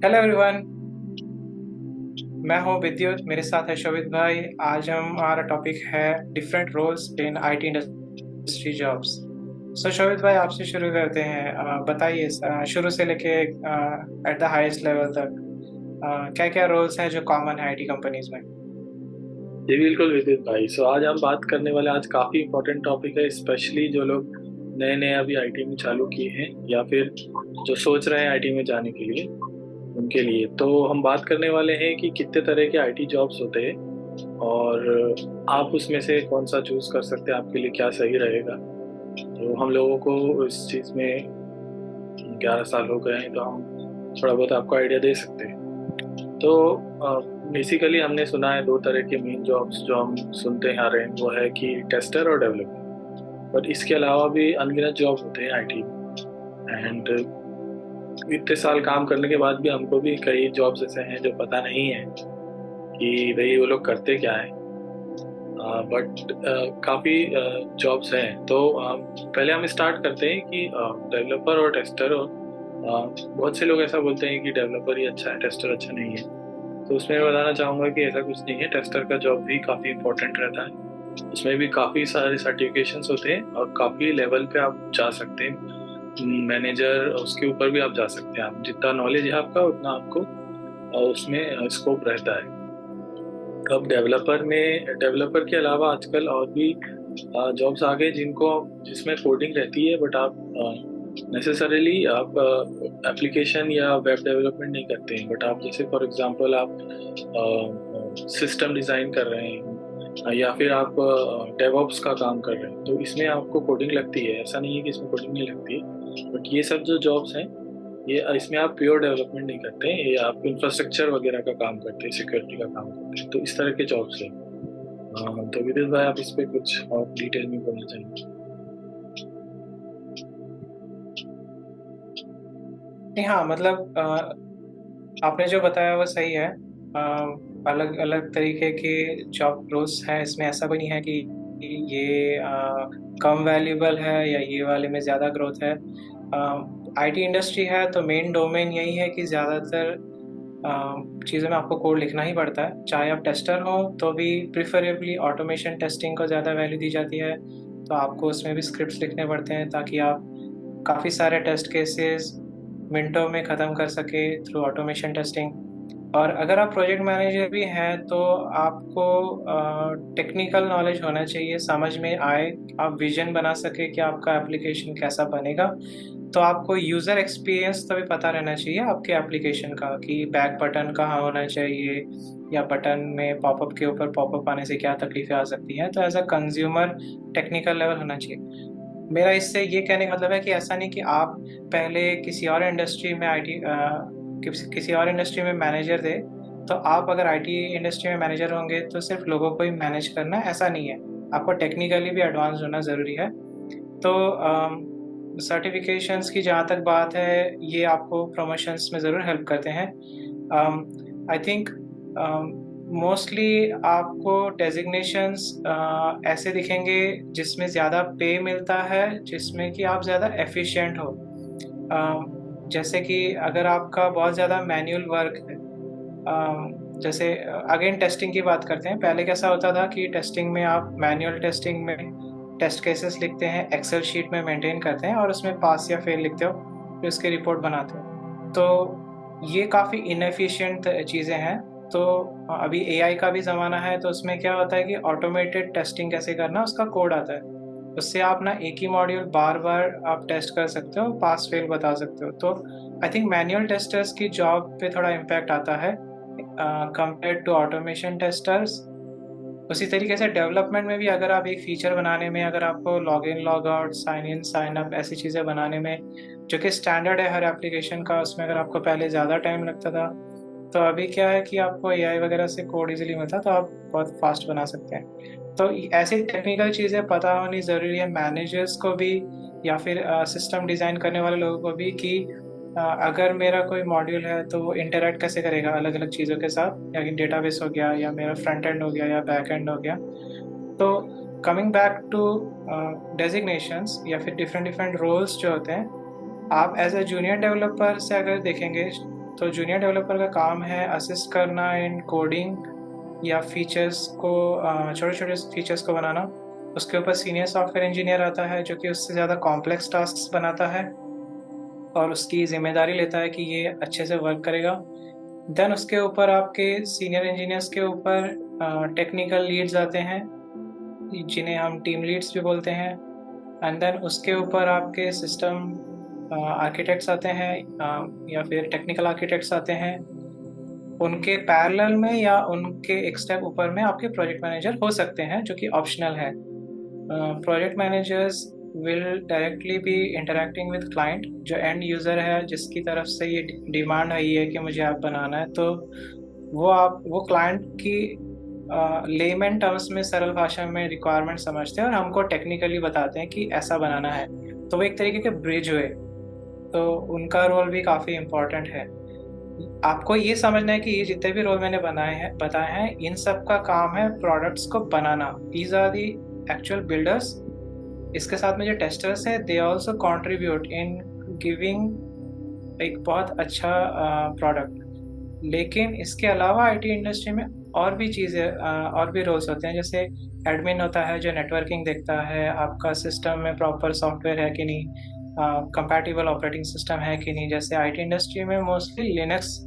Hello everyone. मैं हूं विद्युत, मेरे साथ है शोभित भाई। आज हमारा टॉपिक है different roles in IT industry jobs. So Shobhit भाई, आपसे शुरू करते हैं। बताइए, शुरू से लेके एट द हाईएस्ट लेवल तक क्या क्या रोल्स हैं जो कॉमन है आईटी कंपनीज में। जी बिल्कुल विदित भाई। आज हम बात करने वाले आज काफ़ी इंपॉर्टेंट टॉपिक है, स्पेशली जो लोग नए नए अभी आईटी में चालू किए हैं या फिर जो सोच रहे हैं आईटी में जाने के लिए, उनके लिए। तो हम बात करने वाले हैं कि कितने तरह के आईटी जॉब्स होते हैं और आप उसमें से कौन सा चूज कर सकते हैं, आपके लिए क्या सही रहेगा। तो हम लोगों को इस चीज़ में 11 साल हो गए हैं, तो हम थोड़ा बहुत आपको आइडिया दे सकते हैं। तो बेसिकली हमने सुना है दो तरह के मेन जॉब्स जो हम सुनते आ रहे हैं, वो है कि टेस्टर और डेवलपर। पर इसके अलावा भी अनगिनत जॉब होते हैं आईटी में। एंड इतने साल काम करने के बाद भी हमको भी कई जॉब्स ऐसे हैं जो पता नहीं है कि भाई वो लोग करते क्या है। बट काफ़ी जॉब्स हैं। तो पहले हम स्टार्ट करते हैं कि डेवलपर और टेस्टर। और बहुत से लोग ऐसा बोलते हैं कि डेवलपर ही अच्छा है, टेस्टर अच्छा नहीं है। तो उसमें मैं बताना चाहूँगा कि ऐसा कुछ नहीं है। टेस्टर का जॉब भी काफ़ी इंपॉर्टेंट रहता है। उसमें भी काफ़ी सारे सर्टिफिकेशंस होते हैं और काफ़ी लेवल पे आप जा सकते हैं। मैनेजर उसके ऊपर भी आप जा सकते हैं। आप जितना नॉलेज है आपका उतना आपको उसमें स्कोप रहता है। अब डेवलपर के अलावा आजकल और भी जॉब्स आ गए जिनको जिसमें कोडिंग रहती है, बट आप नेसेसरीली आप एप्लीकेशन या वेब डेवलपमेंट नहीं करते हैं। बट आप जैसे फॉर एग्जांपल आप सिस्टम डिज़ाइन कर रहे हैं या फिर आप डेवऑप्स का काम कर रहे हैं, तो इसमें आपको कोडिंग लगती है। ऐसा नहीं है कि इसमें कोडिंग नहीं लगती है, बट ये सब जो जॉब्स हैं, ये इसमें आप प्योर डेवलपमेंट नहीं करते हैं, ये आप इंफ्रास्ट्रक्चर वगैरह का काम करते हैं, सिक्योरिटी का काम करते हैं। तो इस तरह के जॉब्स हैं। तो विदित भाई, आप इस पे कुछ और डिटेल में बोलना चाहेंगे? नहीं, हाँ, मतलब आपने जो बताया वो सही है। अलग अलग तरीके के जॉब रोल्स हैं, इसमें ऐसा कोई नहीं है कि ये कम वैल्यूबल है या ये वाले में ज़्यादा ग्रोथ है। आईटी इंडस्ट्री है तो मेन डोमेन यही है कि ज़्यादातर चीज़ों में आपको कोड लिखना ही पड़ता है। चाहे आप टेस्टर हो तो भी प्रिफरेबली ऑटोमेशन टेस्टिंग को ज़्यादा वैल्यू दी जाती है। तो आपको उसमें भी स्क्रिप्ट्स लिखने पड़ते हैं ताकि आप काफ़ी सारे टेस्ट केसेस मिनटों में ख़त्म कर सके थ्रू ऑटोमेशन टेस्टिंग। और अगर आप प्रोजेक्ट मैनेजर भी हैं तो आपको टेक्निकल नॉलेज होना चाहिए, समझ में आए, आप विजन बना सके कि आपका एप्लीकेशन कैसा बनेगा। तो आपको यूज़र एक्सपीरियंस तो भी पता रहना चाहिए आपके एप्लीकेशन का, कि बैक बटन कहाँ होना चाहिए या बटन में पॉपअप के ऊपर पॉपअप आने से क्या तकलीफें आ सकती हैं। तो as a consumer technical level होना चाहिए। मेरा इससे ये कहने का मतलब है कि ऐसा नहीं कि आप पहले किसी और इंडस्ट्री में किसी और इंडस्ट्री में मैनेजर थे, तो आप अगर आईटी इंडस्ट्री में मैनेजर होंगे तो सिर्फ लोगों को ही मैनेज करना है, ऐसा नहीं है। आपको टेक्निकली भी एडवांस होना ज़रूरी है। तो सर्टिफिकेशंस की जहाँ तक बात है, ये आपको प्रमोशंस में ज़रूर हेल्प करते हैं। आई थिंक मोस्टली आपको डेजिग्नेशंस ऐसे दिखेंगे जिसमें ज़्यादा पे मिलता है, जिसमें कि आप ज़्यादा एफिशिएंट हो। जैसे कि अगर आपका बहुत ज़्यादा मैनुअल वर्क है, जैसे अगेन टेस्टिंग की बात करते हैं। पहले कैसा होता था कि टेस्टिंग में आप मैनुअल टेस्टिंग में टेस्ट केसेस लिखते हैं, एक्सेल शीट में मेंटेन करते हैं और उसमें पास या फेल लिखते हो, फिर उसकी रिपोर्ट बनाते हो। तो ये काफ़ी इनएफिशिएंट चीज़ें हैं। तो अभी एआई का भी ज़माना है, तो उसमें क्या होता है कि ऑटोमेटेड टेस्टिंग कैसे करना, उसका कोड आता है। उससे आप ना एक ही मॉड्यूल बार बार आप टेस्ट कर सकते हो, पास फेल बता सकते हो। तो आई थिंक मैनुअल टेस्टर्स की जॉब पे थोड़ा इम्पैक्ट आता है कंपेयर टू ऑटोमेशन टेस्टर्स। उसी तरीके से डेवलपमेंट में भी अगर आप एक फीचर बनाने में, अगर आपको log in log out sign in sign up ऐसी चीज़ें बनाने में, जो कि स्टैंडर्ड है हर एप्लीकेशन का, उसमें अगर आपको पहले ज़्यादा टाइम लगता था, तो अभी क्या है कि आपको एआई वगैरह से कोड इजीली मिलता है, तो आप बहुत फास्ट बना सकते हैं। तो ऐसी टेक्निकल चीज़ें पता होनी ज़रूरी है मैनेजर्स को भी, या फिर सिस्टम डिज़ाइन करने वाले लोगों को भी, कि अगर मेरा कोई मॉड्यूल है तो वो इंटरैक्ट कैसे करेगा अलग अलग चीज़ों के साथ, या कि डेटाबेस हो गया या मेरा फ्रंट एंड हो गया या बैक एंड हो गया। तो कमिंग बैक टू डेजिग्नेशंस या फिर डिफरेंट डिफरेंट रोल्स जो होते हैं, आप एज अ जूनियर डेवलपर से अगर देखेंगे, तो जूनियर डेवलपर का काम है असिस्ट करना इन कोडिंग या फीचर्स को, छोटे छोटे फीचर्स को बनाना। उसके ऊपर सीनियर सॉफ्टवेयर इंजीनियर आता है जो कि उससे ज़्यादा कॉम्प्लेक्स टास्क बनाता है और उसकी जिम्मेदारी लेता है कि ये अच्छे से वर्क करेगा। देन उसके ऊपर आपके सीनियर इंजीनियर्स के ऊपर टेक्निकल लीड्स आते हैं जिन्हें हम टीम लीड्स भी बोलते हैं। एंड देन उसके ऊपर आपके सिस्टम आर्किटेक्ट्स आते हैं या फिर टेक्निकल आर्किटेक्ट्स आते हैं। उनके पैरेलल में या उनके एक स्टेप ऊपर में आपके प्रोजेक्ट मैनेजर हो सकते हैं जो कि ऑप्शनल है। Project managers will directly be interacting with client, जो एंड यूज़र है जिसकी तरफ से ये डिमांड आई है कि मुझे ऐप बनाना है, तो वो क्लाइंट की लेमन टर्म्स में, सरल भाषा में रिक्वायरमेंट समझते हैं और हमको टेक्निकली बताते हैं कि ऐसा बनाना है। तो वो एक तरीके के ब्रिज हुए, तो उनका रोल भी काफ़ी इम्पोर्टेंट है। आपको ये समझना है कि ये जितने भी रोल मैंने बताए हैं, इन सब का काम है प्रोडक्ट्स को बनाना। These are the actual builders. इसके साथ में जो टेस्टर्स हैं, they also contribute in giving एक बहुत अच्छा प्रोडक्ट। लेकिन इसके अलावा आईटी इंडस्ट्री में और भी चीज़ें, और भी रोल्स होते हैं। जैसे एडमिन होता है जो नेटवर्किंग देखता है, आपका सिस्टम में प्रॉपर सॉफ्टवेयर है कि नहीं, कंपैटिबल ऑपरेटिंग सिस्टम है कि नहीं। जैसे आईटी इंडस्ट्री में मोस्टली लिनक्स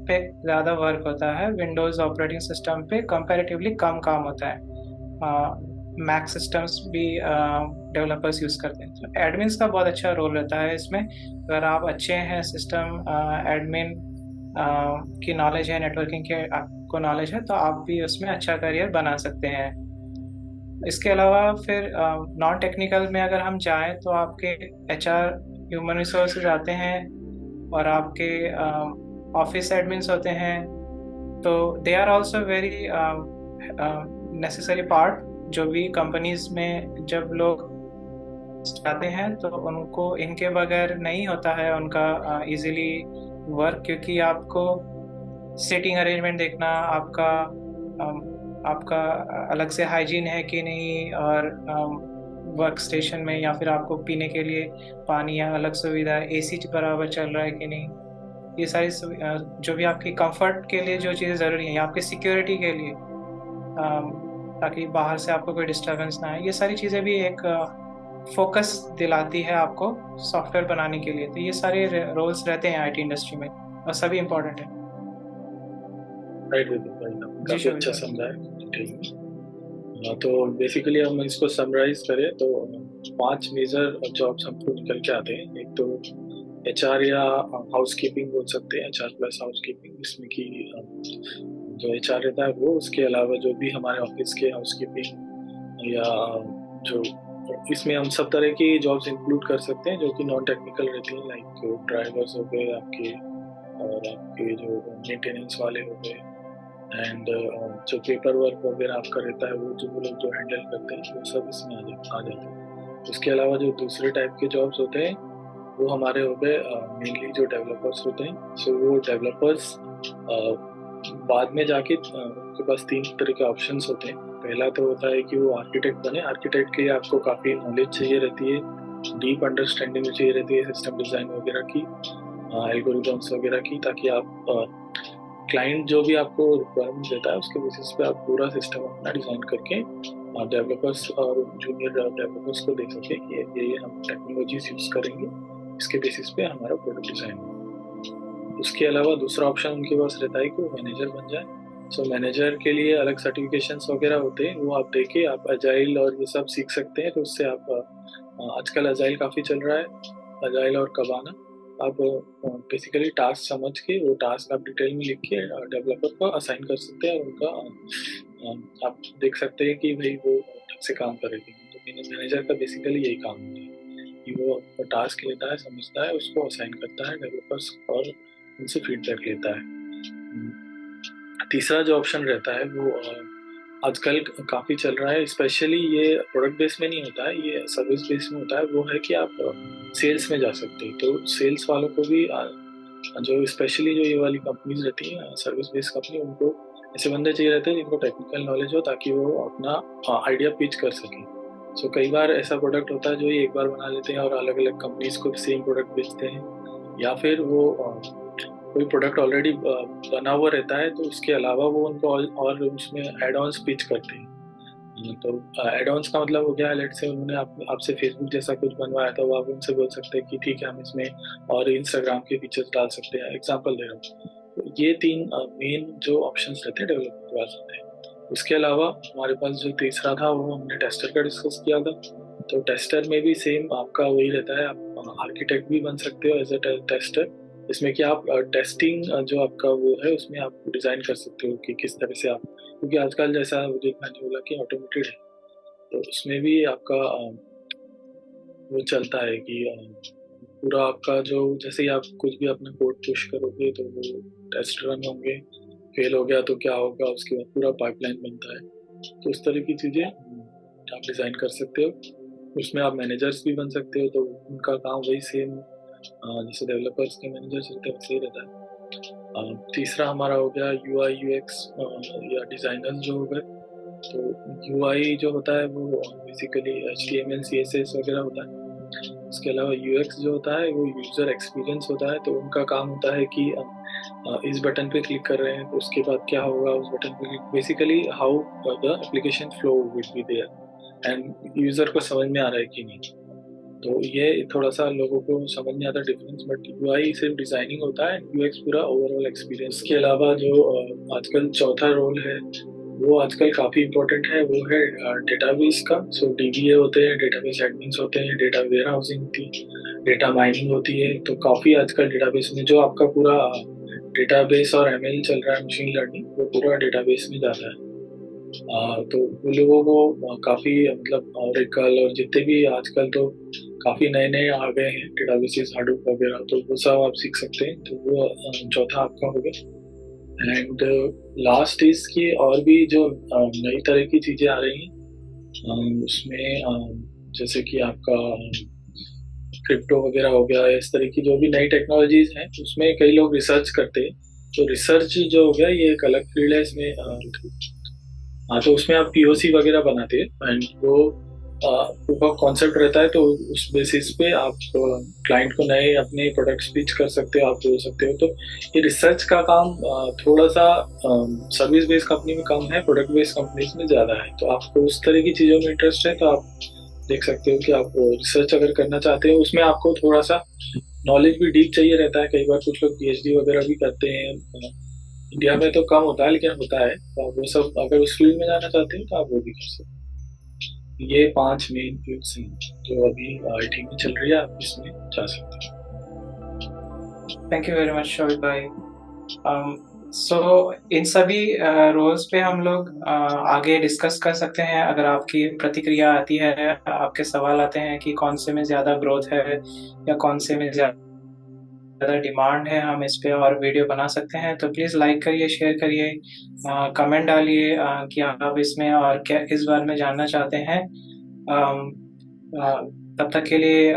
पे ज़्यादा वर्क होता है, विंडोज़ ऑपरेटिंग सिस्टम पे कंपैरेटिवली कम काम होता है। मैक सिस्टम्स भी डेवलपर्स यूज़ करते हैं। तो एडमिन्स का बहुत अच्छा रोल रहता है इसमें। अगर आप अच्छे हैं सिस्टम एडमिन की नॉलेज है, नेटवर्किंग के आपको नॉलेज है, तो आप भी उसमें अच्छा करियर बना सकते हैं। इसके अलावा फिर नॉन टेक्निकल में अगर हम जाएँ तो आपके एचआर, ह्यूमन रिसोर्सेज आते हैं और आपके ऑफिस एडमिन्स होते हैं। तो they are also very necessary part. जो भी कंपनीज़ में जब लोग आते हैं तो उनको इनके बगैर नहीं होता है उनका ईज़िली वर्क, क्योंकि आपको सीटिंग अरेंजमेंट देखना, आपका अलग से हाइजीन है कि नहीं, और वर्क स्टेशन में या फिर आपको पीने के लिए पानी या अलग सुविधा, एसी बराबर चल रहा है कि नहीं। ये सारी जो भी आपकी कंफर्ट के लिए जो चीज़ें ज़रूरी हैं या आपकी सिक्योरिटी के लिए, ताकि बाहर से आपको कोई डिस्टर्बेंस ना आए, ये सारी चीज़ें भी एक फोकस दिलाती है आपको सॉफ्टवेयर बनाने के लिए। तो ये सारे रोल्स रहते हैं आईटी इंडस्ट्री में और सभी इम्पोर्टेंट है। राइट विपिन भाई, आपने जी काफ़ी शोभित अच्छा भाई। समझाया। ठीक है। तो बेसिकली हम इसको समराइज करें तो 5 मेजर जॉब्स हमको निकल के आते हैं। एक तो एचआर या हाउसकीपिंग बोल सकते हैं, एचआर प्लस हाउसकीपिंग, जिसमें कि जो एचआर रहता है वो, उसके अलावा जो भी हमारे ऑफिस के हाउसकीपिंग या जो, इसमें हम सब तरह की जॉब्स इंक्लूड कर सकते हैं जो कि नॉन टेक्निकल रहती हैं, लाइक ड्राइवर्स हो गए आपके, और आपके जो मेंटेनेंस वाले हो गए, एंड जो पेपर वर्क वगैरह आपका रहता है वो लोग जो हैंडल करते हैं वो सब इसमें आ जाते हैं। उसके अलावा जो दूसरे टाइप के जॉब्स होते हैं वो हमारे हो गए मेनली जो डेवलपर्स होते हैं। सो वो डेवलपर्स बाद में जाके उनके पास 3 तरह के ऑप्शंस होते हैं। पहला तो होता है कि वो आर्किटेक्ट बने। आर्किटेक्ट के लिए आपको काफ़ी नॉलेज चाहिए रहती है, डीप अंडरस्टैंडिंग चाहिए रहती है सिस्टम डिज़ाइन वगैरह की, एल्गोरिदम्स वगैरह की, ताकि आप क्लाइंट जो भी आपको रिक्वायरमेंट देता है उसके बेसिस पे आप पूरा सिस्टम अपना डिज़ाइन करके डेवलपर्स और जूनियर डेवलपर्स को दे सके कि ये हम टेक्नोलॉजीज यूज़ करेंगे, इसके बेसिस पे हमारा प्रोडक्ट डिज़ाइन होगा। उसके अलावा दूसरा ऑप्शन उनके पास रहता है कि वो मैनेजर बन जाए। सो मैनेजर के लिए अलग सर्टिफिकेशंस वगैरह होते हैं, वो आप देके आप अजाइल और ये सब सीख सकते हैं। तो उससे आप आजकल अजाइल काफ़ी चल रहा है, अजाइल और कबाना। आप बेसिकली टास्क समझ के वो टास्क आप डिटेल में लिख के डेवलपर को असाइन कर सकते हैं और उनका आप देख सकते हैं कि भाई वो ढंग से काम करेगी। तो मैनेजर का बेसिकली यही काम होता है कि वो टास्क लेता है, समझता है, उसको असाइन करता है डेवलपर्स और उनसे फीडबैक लेता है। तीसरा जो ऑप्शन रहता है वो आजकल काफ़ी चल रहा है, स्पेशली ये प्रोडक्ट बेस में नहीं होता है, ये सर्विस बेस में होता है। वो है कि आप सेल्स में जा सकते हैं। तो सेल्स वालों को भी जो स्पेशली जो ये वाली कंपनीज रहती हैं सर्विस बेस्ड कंपनी, उनको ऐसे बंदे चाहिए रहते हैं जिनको टेक्निकल नॉलेज हो, ताकि वो अपना आइडिया पिच कर सकें। सो कई बार ऐसा प्रोडक्ट होता है जो ये एक बार बना लेते हैं और अलग अलग कंपनीज को सेम प्रोडक्ट बेचते हैं, या फिर वो कोई प्रोडक्ट ऑलरेडी बना हुआ रहता है तो उसके अलावा वो उनको और उसमें एड ऑन्स पिच करते हैं। तो एड ऑन्स का मतलब हो गया, लेट से उन्होंने आपसे फेसबुक जैसा कुछ बनवाया था, वो आप उनसे बोल सकते हैं कि ठीक है हम इसमें और इंस्टाग्राम के फीचर्स डाल सकते हैं, एग्जांपल दे रहा हूँ। तो ये 3 मेन जो ऑप्शंस रहते हैं डेवलपर के पास होते हैं। उसके अलावा हमारे पास जो तीसरा था वो हमने टेस्टर का डिस्कस किया था। तो टेस्टर में भी सेम आपका वही रहता है, आप आर्किटेक्ट भी बन सकते हो एज अ टेस्टर। इसमें कि आप टेस्टिंग जो आपका वो है उसमें आप डिज़ाइन कर सकते हो कि किस तरह से आप, क्योंकि आजकल जैसा मैंने बोला कि ऑटोमेटेड है, तो उसमें भी आपका वो चलता है कि पूरा आपका जो जैसे ही आप कुछ भी अपना कोड पुश करोगे तो वो टेस्ट रन होंगे, फेल हो गया तो क्या होगा, उसके बाद पूरा पाइपलाइन बनता है। तो उस तरह की चीज़ें आप डिज़ाइन कर सकते हो। उसमें आप मैनेजर्स भी बन सकते हो, तो उनका काम वही सेम जैसे डेवलपर्स के मैनेजर्स रहते हैं वैसे ही रहता है। तीसरा हमारा हो गया UI UX या डिज़ाइनर जो हो गए। तो UI जो होता है वो बेसिकली HTML CSS वगैरह होता है। इसके अलावा UX जो होता है वो यूज़र एक्सपीरियंस होता है। तो उनका काम होता है कि इस बटन पे क्लिक कर रहे हैं तो उसके बाद क्या होगा, उस बटन पे click, basically how the application flow will be there end user को समझ में आ रहा है कि नहीं। तो ये थोड़ा सा लोगों को समझ नहीं आता डिफरेंस, बट UI सिर्फ डिजाइनिंग होता है, UX पूरा ओवरऑल एक्सपीरियंस। इसके अलावा जो आजकल चौथा रोल है वो आजकल काफ़ी इम्पोर्टेंट है, वो है डेटाबेस का। सो DBA होते हैं, डेटाबेस एडमिन्स होते हैं, डेटा वेयर हाउसिंग होती है, डेटा माइनिंग होती है। तो काफ़ी आजकल डेटाबेस में जो आपका पूरा डेटाबेस और ML चल रहा है, मशीन लर्निंग, वो पूरा डेटाबेस में जाता है। तो उन लोगों को काफ़ी मतलब ऑरेकल और जितने भी आजकल तो काफ़ी नए नए आ गए हैं डेटाबेसेस, हाडूप वगैरह, तो वो सब आप सीख सकते हैं। तो वो चौथा आपका हो गया। एंड लास्ट इज की और भी जो नई तरह की चीज़ें आ रही हैं उसमें जैसे कि आपका क्रिप्टो वगैरह हो गया, इस तरह की जो भी नई टेक्नोलॉजीज हैं उसमें कई लोग रिसर्च करते हैं। तो रिसर्च जो हो गया ये एक अलग फील्ड है इसमें। हाँ, तो उसमें आप POC वगैरह बनाते हैं एंड वो प्रूफ ऑफ कॉन्सेप्ट रहता है। तो उस बेसिस पे आप क्लाइंट को नए अपने प्रोडक्ट्स पिच कर सकते हो, आप बोल सकते हो। तो ये रिसर्च का काम थोड़ा सा सर्विस बेस्ड कंपनी में कम है, प्रोडक्ट बेस्ड कंपनीज में ज़्यादा है। तो आपको उस तरह की चीज़ों में इंटरेस्ट है तो आप देख सकते हो कि आप रिसर्च अगर करना चाहते हो, उसमें आपको थोड़ा सा नॉलेज भी डीप चाहिए रहता है। कई बार कुछ लोग PhD वगैरह भी करते हैं। इंडिया में तो कम होता है लेकिन होता है। तो आप वो सब अगर उस फील्ड में जाना चाहते हो तो आप वो भी कर सकते हैं। ये 5 मेन फील्ड्स हैं जो अभी IT में चल रही है, आप इसमें जा सकते हैं। थैंक यू वेरी मच शोभित भाई। सो इन सभी रोल्स पे हम लोग आगे डिस्कस कर सकते हैं। अगर आपकी प्रतिक्रिया आती है, आपके सवाल आते हैं कि कौन से में ज़्यादा ग्रोथ है या कौन से में ज़्यादा डिमांड है, हम इस पे और वीडियो बना सकते हैं। तो प्लीज़ लाइक करिए, शेयर करिए, कमेंट डालिए कि आप इसमें और क्या किस बारे में जानना चाहते हैं। अम, अ, तब तक के लिए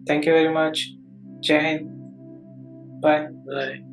थैंक यू वेरी मच। जय हिंद। बाय। बाय।